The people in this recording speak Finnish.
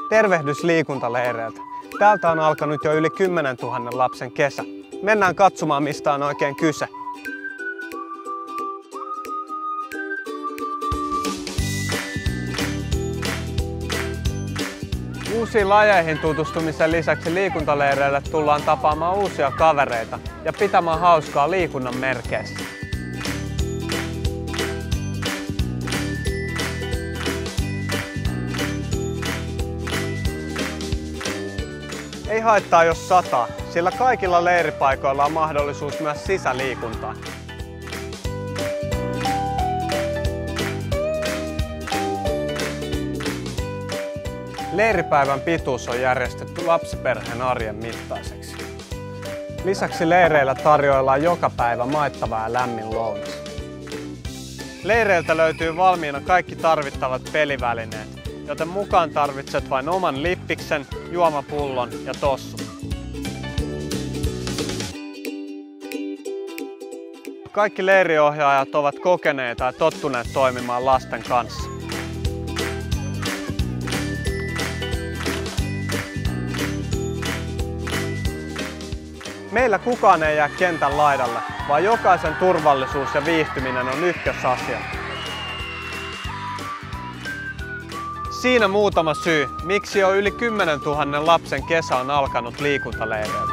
Tervehdys liikuntaleireiltä. Täältä on alkanut jo yli 10 000 lapsen kesä. Mennään katsomaan, mistä on oikein kyse. Uusiin lajeihin tutustumisen lisäksi liikuntaleireille tullaan tapaamaan uusia kavereita ja pitämään hauskaa liikunnan merkeissä. Ei haittaa jos sataa, sillä kaikilla leiripaikoilla on mahdollisuus myös sisäliikuntaan. Leiripäivän pituus on järjestetty lapsiperheen arjen mittaiseksi. Lisäksi leireillä tarjoillaan joka päivä maittava ja lämmin lounas. Leireiltä löytyy valmiina kaikki tarvittavat pelivälineet, joten mukaan tarvitset vain oman lippiksen, juomapullon ja tossun. Kaikki leiriohjaajat ovat kokeneita ja tottuneet toimimaan lasten kanssa. Meillä kukaan ei jää kentän laidalle, vaan jokaisen turvallisuus ja viihtyminen on ykkösasia. Siinä muutama syy, miksi jo yli 10 000 lapsen kesä on alkanut liikuntaleireiltä.